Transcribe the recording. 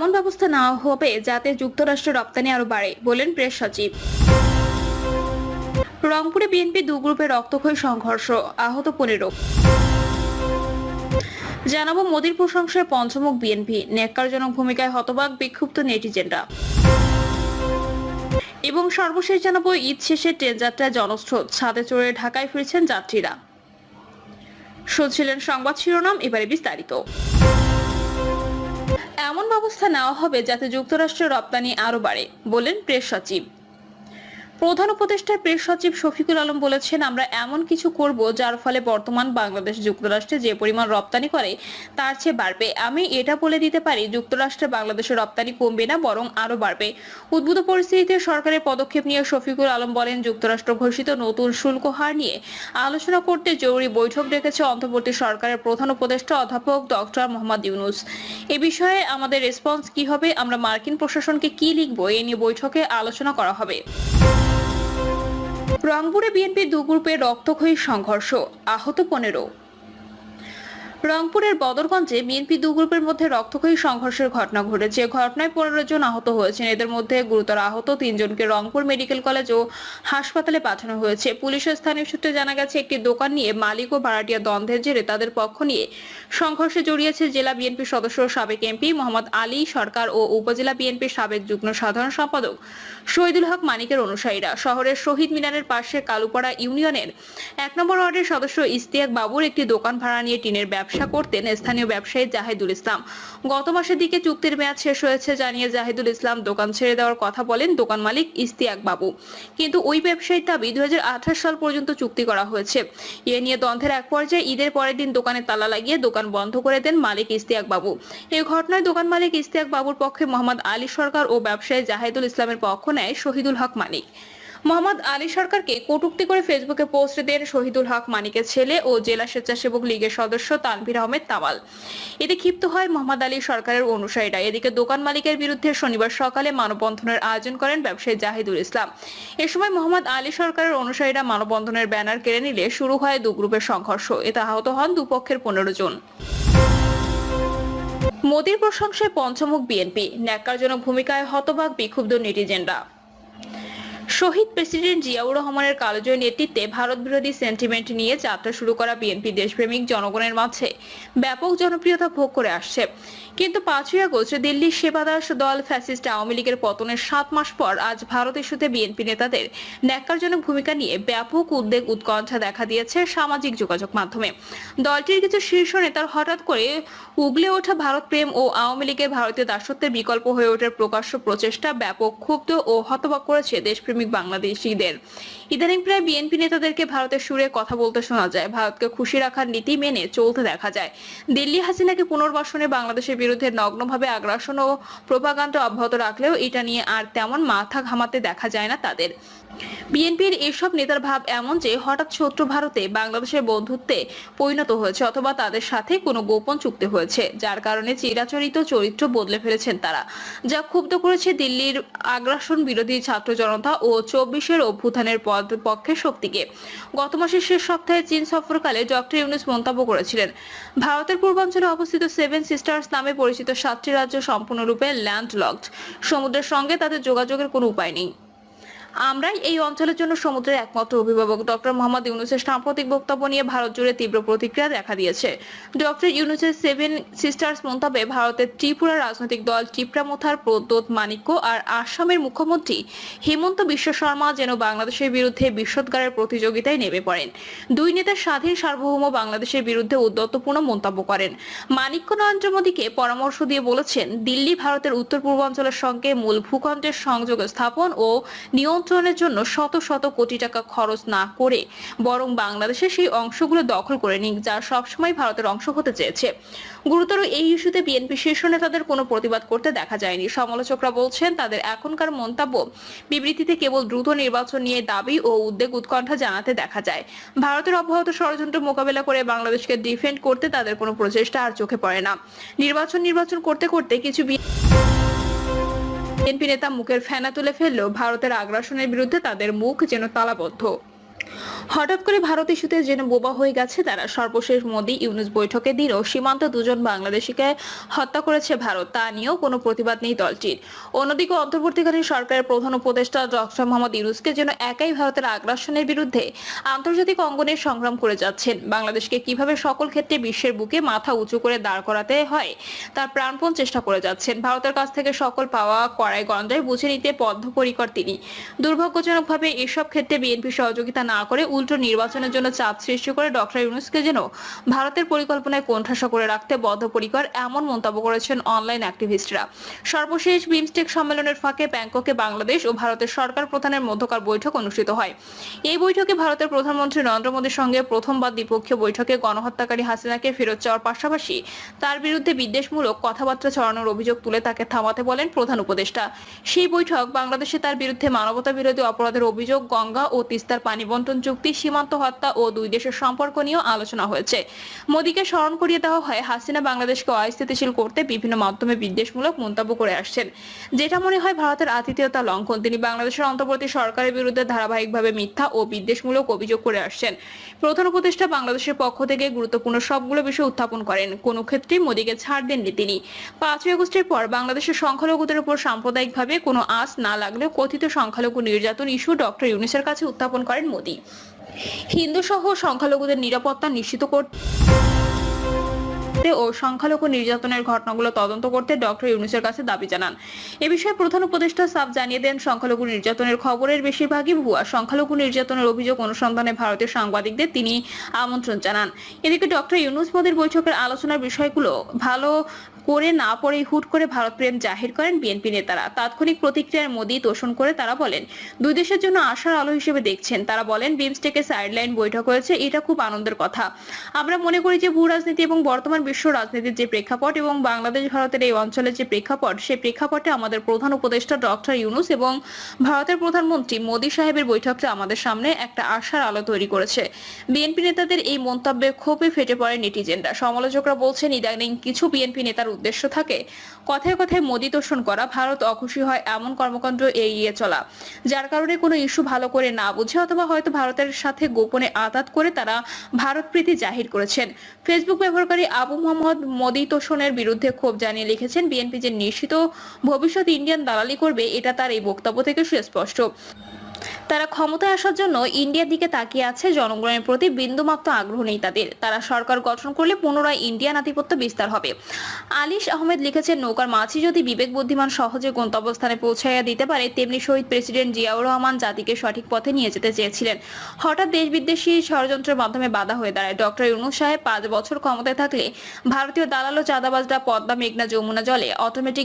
এমন ব্যবস্থা নেওয়া হবে যাতে যুক্তরাষ্ট্রে রপ্তানি আরো বাড়ে, বলেন প্রেস সচিব। রংপুরে বিএনপি দু গ্রুপে রক্তক্ষয়ী সংঘর্ষ, আহত 15। জানাবো মোদির প্রশংসায় পঞ্চমুখ বিএনপি, ন্যাক্কারজনক ভূমিকায় হতবাক বিক্ষুব্ধ নেটিজেনরা। এবং সর্বশেষ জানাবো ঈদ শেষে ট্রেন যাত্রায় জনস্রোত, ছাদে চড়ে ঢাকায় ফিরছেন যাত্রীরা। শুনছিলেন সংবাদ শিরোনাম, এবারে বিস্তারিত। এমন ব্যবস্থা নেওয়া হবে যাতে যুক্তরাষ্ট্রে রপ্তানি আরো বাড়ে, বলেন প্রেস সচিব। প্রধান উপদেষ্টা প্রেস সচিব শফিকুল আলম বলেছেন, আমরা এমন কিছু করব যার ফলে বর্তমান বাংলাদেশ যুক্তরাষ্ট্রে যে পরিমাণ রপ্তানি করে তার চেয়ে বাড়বে। আমি এটা বলে দিতে পারি, যুক্তরাষ্ট্রে বাংলাদেশের রপ্তানি কমবে না, বরং আরো বাড়বে। উদ্ভূত পরিস্থিতিতে সরকারের পদক্ষেপ নিয়ে শফিকুল আলম বলেন, যুক্তরাষ্ট্র ঘোষিত নতুন শুল্ক হার নিয়ে আলোচনা করতে জরুরি বৈঠক ডেকেছে অন্তর্বর্তী সরকারের প্রধান উপদেষ্টা অধ্যাপক ডক্টর মোহাম্মদ ইউনূস। এ বিষয়ে আমাদের রেসপন্স কি হবে, আমরা মার্কিন প্রশাসনকে কি লিখব, এ নিয়ে বৈঠকে আলোচনা করা হবে। রংপুরে বিএনপির দু গ্রুপের রক্তক্ষয়ী সংঘর্ষ, আহত 15। রংপুরের বদরগঞ্জে বিএনপি দু গ্রুপের মধ্যে রক্তক্ষয়ী সংঘর্ষের ঘটনা ঘটেছে। ঘটনায় 15 জন আহত হয়েছেন। এদের মধ্যে গুরুতর আহত 3 জনকে রংপুর মেডিকেল কলেজ ও হাসপাতালে পাঠানো হয়েছে। পুলিশের স্থানীয় সূত্রে জানা গেছে, একটি দোকান নিয়ে মালিক ও ভাড়াটিয়া দ্বন্দ্বের জেরে তাদের পক্ষ নিয়ে সংঘর্ষে জড়িয়েছে জেলা বিএনপির সদস্য সাবেক এমপি মোহাম্মদ আলী সরকার ও উপজেলা বিএনপির সাবেক যুগ্ম সাধারণ সম্পাদক শহীদুল হক মানিকের অনুসারীরা। শহরের শহীদ মিনারের পাশে কালুপাড়া ইউনিয়নের 1 নম্বর ওয়ার্ডের সদস্য ইস্তিয়াক বাবুর একটি দোকান ভাড়া নিয়ে টিনের ব্যবসা করতেন স্থানীয় ব্যবসায়ী জাহিদুল ইসলাম। গত মাসের দিকে চুক্তির মেয়াদ শেষ হয়েছে জানিয়ে জাহিদুল ইসলাম দোকান ছেড়ে দেওয়ার কথা বলেন দোকান মালিক ইস্তিয়াক বাবু, কিন্তু ওই ব্যবসায়ীর দাবি 2028 সাল পর্যন্ত চুক্তি করা হয়েছে। এ নিয়ে দ্বন্দ্বের এক পর্যায়ে ঈদের পরের দিন দোকানে তালা লাগিয়ে দোকান বন্ধ করে দেন মালিক ইস্তিয়াক বাবু। এই ঘটনায় দোকান মালিক ইস্তিয়াক বাবুর পক্ষে মোহাম্মদ আলী সরকার ও ব্যবসায়ী জাহিদুল ইসলামের পক্ষ নেয় শহীদুল হক মানিক। মোহাম্মদ আলী সরকারকে কটূক্তি করে ফেসবুকে পোস্ট দেন শহীদুল হক মানিকের ছেলে ও জেলা স্বেচ্ছাসেবক লীগের সদস্য তানভীর আহমেদ তাওয়াল। এতে ক্ষিপ্ত হয় মোহাম্মদ আলী সরকারের অনুসারীরা। এদিকে দোকান মালিকের বিরুদ্ধে শনিবার সকালে মানববন্ধনের আয়োজন করেন ব্যবসায়ী জাহিদুল ইসলাম। এ সময় মোহাম্মদ আলী সরকারের অনুসারীরা মানববন্ধনের ব্যানার কেড়ে নিলে শুরু হয় দু গ্রুপের সংঘর্ষ। এতে আহত হন দুপক্ষের 15 জন। মোদির প্রশংসায় পঞ্চমুখ বিএনপি, ন্যাক্কারজনক ভূমিকায় হতবাক বিক্ষুব্ধ নেটিজেনরা। শহীদ প্রেসিডেন্ট জিয়াউর রহমানের কালজয়ী নেতৃত্বে ভারত বিরোধী সেন্টিমেন্ট নিয়ে যাত্রা শুরু করা বিএনপি দেশপ্রেমিক জনগণের মাঝে ব্যাপক জনপ্রিয়তা ভোগ করে আসছে। কিন্তু 5ই আগস্ট দিল্লির সেবাদাস দল ফ্যাসিস্ট আওয়ামী লীগের পতনের 7 মাস পর আজ ভারত ইস্যুতে বিএনপি নেতাদের ন্যাক্কারজনক ভূমিকা নিয়ে ব্যাপক উদ্বেগ উৎকণ্ঠা দেখা দিয়েছে সামাজিক যোগাযোগ মাধ্যমে। দলটির কিছু শীর্ষ নেতার হঠাৎ করে উগলে ওঠা ভারত প্রেম ও আওয়ামী লীগের ভারতীয় দাসত্বের বিকল্প হয়ে ওঠার প্রকাশ্য প্রচেষ্টা ব্যাপক ক্ষুব্ধ ও হতবাক করেছে দেশপ্রেমিক বাংলাদেশিদের। ইদানিং প্রায় বিএনপি নেতাদেরকে ভারতের সুরে কথা বলতে শোনা যায়, ভারতকে খুশি রাখার নীতি মেনে চলতে দেখা যায়। দিল্লি হাসিনাকে পুনর্বাসনে বাংলাদেশের বিরুদ্ধে নগ্নভাবে আগ্রাসন ও প্রোপাগান্ডা অব্যাহত রাখলেও এটা নিয়ে আর তেমন মাথা ঘামাতে দেখা যায় না তাদের। বিএনপির এসব নেতার ভাব এমন যে হঠাৎ শত্রু ভারতে বাংলাদেশের বন্ধুত্বে পরিণত হয়েছে অথবা তাদের সাথে কোনো গোপন চুক্তি হয়েছে, যার কারণে চিরাচরিত চরিত্র বদলে ফেলেছেন তারা, যা ক্ষুব্ধ করেছে দিল্লির আগ্রাসন বিরোধী ছাত্র জনতা ও 24-এর অভ্যুত্থানের পক্ষের শক্তিকে। গত মাসের শেষ সপ্তাহে চীন সফরকালে ডক্টর ইউনূস মন্তব্য করেছিলেন, ভারতের পূর্বাঞ্চলে অবস্থিত 7 সিস্টার্স নামে পরিচিত 7টি রাজ্য সম্পূর্ণরূপে ল্যান্ডলকড, সমুদ্রের সঙ্গে তাদের যোগাযোগের কোনো উপায় নেই। আমরাই এই অঞ্চলের জন্য সমুদ্রের একমাত্র অভিভাবক। ডক্টর মোহাম্মদ ইউনূসের সাম্প্রতিক বক্তব্য নিয়ে ভারত জুড়ে তীব্র প্রতিক্রিয়া দেখা দিয়েছে। ডক্টর ইউনূসের 7 সিস্টার্স মন্তব্যে ভারতের ত্রিপুরা রাজনৈতিক দল টিপ্রামথার প্রদ্যোৎ মাণিক্য আর আসামের মুখ্যমন্ত্রী হিমন্ত বিশ্ব শর্মা যেন বাংলাদেশের বিরুদ্ধে বিষোদ্গারের প্রতিযোগিতায় নেমে পড়েন। দুই নেতা স্বাধীন সার্বভৌম বাংলাদেশের বিরুদ্ধে উদ্যতপূর্ণ মন্তব্য করেন। মাণিক্য নরেন্দ্র মোদীকে পরামর্শ দিয়ে বলেছেন, দিল্লি ভারতের উত্তর পূর্বাঞ্চলের সঙ্গে মূল ভূখণ্ডের সংযোগ স্থাপন ও নিয়ন্ত্রণের জন্য শত শত কোটি টাকা খরচ না করে বরং বাংলাদেশের সেই অংশগুলো দখল করে নিক, যা সবসময় ভারতের অংশ হতে চেয়েছে। গুরুতর এই ইস্যুতে বিএনপি শীর্ষ নেতাদের কোনো প্রতিবাদ করতে দেখা যায়নি। সমালোচকরা বলছেন, তাদের এখনকার মন্তব্য বিবৃতিতে কেবল দ্রুত নির্বাচন নিয়ে দাবি ও উদ্বেগ উৎকণ্ঠা জানাতে দেখা যায়। ভারতের অব্যাহত ষড়যন্ত্র মোকাবেলা করে বাংলাদেশকে ডিফেন্ড করতে তাদের কোনো প্রচেষ্টা আর চোখে পড়ে না। নির্বাচন করতে করতে কিছু বিএনপি নেতা মুখের ফেনা তুলে ফেললেও ভারতের আগ্রাসনের বিরুদ্ধে তাদের মুখ যেন তালাবদ্ধ। হঠাৎ করে ভারত ইস্যুতে যেন বোবা হয়ে গেছে তারা। সর্বশেষ মোদি ইউনূস বৈঠকে দিনও সীমান্ত দুজন বাংলাদেশিকে হত্যা করেছে ভারত, তা নিয়েও কোনো প্রতিবাদ নেই দলটির। অন্যদিকে অন্তর্বর্তীকালীন সরকারের প্রধান উপদেষ্টা ডক্টর মোহাম্মদ ইউনূসকে যেন একাই ভারতের আগ্রাসনের বিরুদ্ধে আন্তর্জাতিক অঙ্গনে সংগ্রাম করে যাচ্ছেন। বাংলাদেশকে কিভাবে সকল ক্ষেত্রে বিশ্বের বুকে মাথা উঁচু করে দাঁড় করাতে হয় তার প্রাণপণ চেষ্টা করে যাচ্ছেন। ভারতের কাছ থেকে সকল পাওয়া কড়াই গঞ্জায় বুঝে নিতে বদ্ধপরিকর তিনি। দুর্ভাগ্যজনকভাবে এসব ক্ষেত্রে বিএনপি সহযোগিতা না করে উল্টো নির্বাচনের জন্য চাপ সৃষ্টি করে ডক্টর ইউনূসকে যেন ভারতের পরিকল্পনায় কোণঠাসা করে রাখতে বদ্ধপরিকর, এমন মন্তব্য করেছেন অনলাইন অ্যাক্টিভিস্টরা। সর্বশেষ বিমস্টেক সম্মেলনের ফাঁকে ব্যাংককে বাংলাদেশ ও ভারতের সরকার প্রধানের মধ্যকার বৈঠক অনুষ্ঠিত হয়। এই বৈঠকে ভারতের প্রধানমন্ত্রী নরেন্দ্র মোদীর সঙ্গে প্রথমবার দ্বিপক্ষীয় বৈঠকে গণহত্যাকারী হাসিনাকে ফেরত চাওয়ার পাশাপাশি তার বিরুদ্ধে বিদ্বেষমূলক কথাবার্তা ছড়ানোর অভিযোগ তুলে তাকে থামাতে বলেন প্রধান উপদেষ্টা। সেই বৈঠক বাংলাদেশে তার বিরুদ্ধে মানবতা বিরোধী অপরাধের অভিযোগ, গঙ্গা ও তিস্তার পানি বন্টন চুক্তি, সীমান্ত হত্যা ও দুই দেশের সম্পর্ক নিয়েও আলোচনা হয়েছে। মোদীকে স্মরণ করিয়ে দেওয়া হয় হাসিনা বাংলাদেশকে অস্থিতিশীল করতে বিভিন্ন মাধ্যমে বিদ্বেষমূলক মন্তব্য করে আসছেন, যেটা মনে হয় ভারতের আতিথেয়তা লঙ্ঘন। তিনি বাংলাদেশের অন্তর্বর্তী সরকারের বিরুদ্ধে ধারাবাহিকভাবে মিথ্যা ও বিদ্বেষমূলক অভিযোগ করে আসছেন। প্রধান উপদেষ্টা বাংলাদেশের পক্ষ থেকে গুরুত্বপূর্ণ সবগুলো বিষয় উত্থাপন করেন, কোনো ক্ষেত্রেই মোদীকে ছাড় দেননি তিনি। 5ই আগস্টের পর বাংলাদেশের সংখ্যালঘুদের উপর সাম্প্রদায়িকভাবে কোনো আঁচ না লাগলেও কথিত সংখ্যালঘু নির্যাতন ইস্যু ডক্টর ইউনূসের কাছে উত্থাপন করেন মোদী। হিন্দু সহ সংখ্যালঘুদের নিরাপত্তা নিশ্চিত করতে ও সংখ্যালঘু নির্যাতনের ঘটনাগুলো তদন্ত করতে ডক্টর ইউনূসের কাছে দাবি জানান। এ বিষয়ে প্রধান উপদেষ্টা সাফ জানিয়ে দেন, সংখ্যালঘু নির্যাতনের খবরের বেশিরভাগই ভুয়া। সংখ্যালঘু নির্যাতনের অভিযোগ অনুসন্ধানে ভারতীয় সাংবাদিকদের তিনি আমন্ত্রণ জানান। এদিকে ডক্টর ইউনূস মোদীর বৈঠকের আলোচনার বিষয়গুলো ভালো করে না পড়ে হুট করে ভারত প্রেম জাহির করেন বিএনপি নেতারা। তাৎক্ষণিক প্রতিক্রিয়ার মোদী তোষণ করে তারা বলেন, দুই দেশের জন্য আশার আলো হিসেবে দেখছেন। তারা বলেন, বিমস্টেকে সাইডলাইন বৈঠক হয়েছে, এটা খুব আনন্দের কথা। আমরা মনে করি যে ভূ রাজনীতি এবং বর্তমান বিশ্ব রাজনীতির যে প্রেক্ষাপট এবং বাংলাদেশ ভারতের এই অঞ্চলের যে প্রেক্ষাপট, সেই প্রেক্ষাপটে আমাদের প্রধান উপদেষ্টা ডক্টর ইউনূস এবং ভারতের প্রধানমন্ত্রী মোদী সাহেবের বৈঠকটা আমাদের সামনে একটা আশার আলো তৈরি করেছে। বিএনপি নেতাদের এই মন্তব্যে ক্ষোভে ফেটে পড়ে নেটিজেনরা। সমালোচকরা বলছেন, ইদানিং কিছু বিএনপি নেতার উদ্দেশ্য থাকে কথায় কথায় মোদী তোষণ করা, ভারত অখুশি হয় এমন কর্মকাণ্ড এড়িয়ে চলা, যার কারণে কোনো ইস্যু ভালো করে না বুঝে অথবা হয়তো ভারতের সাথে গোপনে আঘাত করে তারা ভারত প্রীতি জাহির করেছেন। ফেসবুক ব্যবহারকারী আবু মোহাম্মদ মোদী তোষণের বিরুদ্ধে ক্ষোভ জানিয়ে লিখেছেন, বিএনপি যে নিশ্চিত ভবিষ্যৎ ইন্ডিয়ান দালালি করবে এটা তার এই বক্তব্য থেকে সুস্পষ্ট। তারা ক্ষমতায় আসার জন্য ইন্ডিয়ার দিকে তাকিয়ে আছে, জনগণের প্রতি বিন্দুমাত্র আগ্রহ নেই তাদের। তারা সরকার গঠন করলে পুনরায় ইন্ডিয়ান আধিপত্য বিস্তার হবে। আলিশ আহমেদ লিখেছেন, নৌকার মাঝি যদি বিবেক বুদ্ধিমান সহজে গন্তব্যস্থানে পৌঁছাইয়া দিতে পারে, তেমনি শহীদ প্রেসিডেন্ট জিয়াউর রহমান জাতিকে সঠিক পথে নিয়ে যেতে চেয়েছিলেন। হঠাৎ দেশ বিদেশি ষড়যন্ত্রের মাধ্যমে বাধা হয়ে দাঁড়ায়। ডক্টর ইউনূস সাহেব 5 বছর ক্ষমতায় থাকলে ভারতীয় দালাল ও চাঁদাবাজরা পদ্মা, মেঘনা, যমুনা জলে অটোমেটিক